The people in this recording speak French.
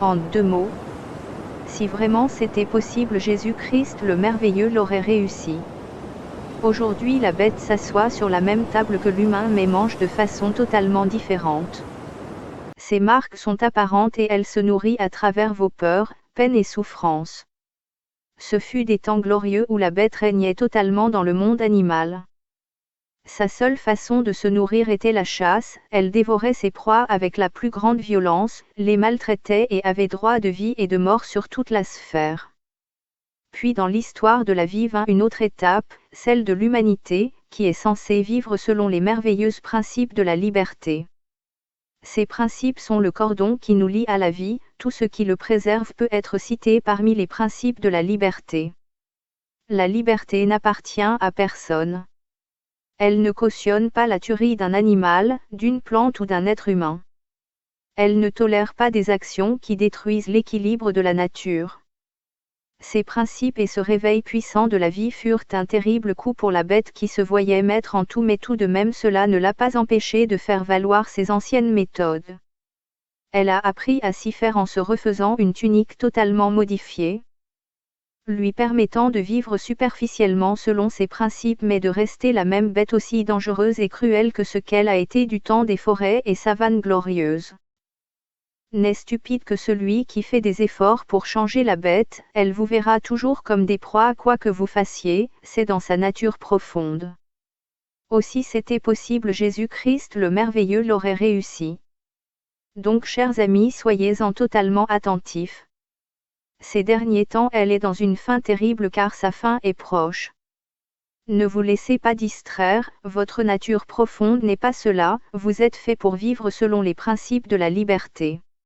En 2 mots, si vraiment c'était possible, Jésus-Christ le merveilleux l'aurait réussi. Aujourd'hui la bête s'assoit sur la même table que l'humain mais mange de façon totalement différente. Ses marques sont apparentes et elle se nourrit à travers vos peurs, peines et souffrances. Ce fut des temps glorieux où la bête régnait totalement dans le monde animal. Sa seule façon de se nourrir était la chasse, elle dévorait ses proies avec la plus grande violence, les maltraitait et avait droit de vie et de mort sur toute la sphère. Puis dans l'histoire de la vie vint une autre étape, celle de l'humanité, qui est censée vivre selon les merveilleux principes de la liberté. Ces principes sont le cordon qui nous lie à la vie, tout ce qui le préserve peut être cité parmi les principes de la liberté. La liberté n'appartient à personne. Elle ne cautionne pas la tuerie d'un animal, d'une plante ou d'un être humain. Elle ne tolère pas des actions qui détruisent l'équilibre de la nature. Ces principes et ce réveil puissant de la vie furent un terrible coup pour la bête qui se voyait maître en tout, mais tout de même cela ne l'a pas empêché de faire valoir ses anciennes méthodes. Elle a appris à s'y faire en se refaisant une tunique totalement modifiée, lui permettant de vivre superficiellement selon ses principes mais de rester la même bête aussi dangereuse et cruelle que ce qu'elle a été du temps des forêts et savanes glorieuses. N'est stupide que celui qui fait des efforts pour changer la bête, elle vous verra toujours comme des proies quoi que vous fassiez, c'est dans sa nature profonde. Aussi c'était possible, Jésus-Christ le merveilleux l'aurait réussi. Donc chers amis, soyez-en totalement attentifs. Ces derniers temps elle est dans une fin terrible car sa fin est proche. Ne vous laissez pas distraire, votre nature profonde n'est pas cela, vous êtes fait pour vivre selon les principes de la liberté.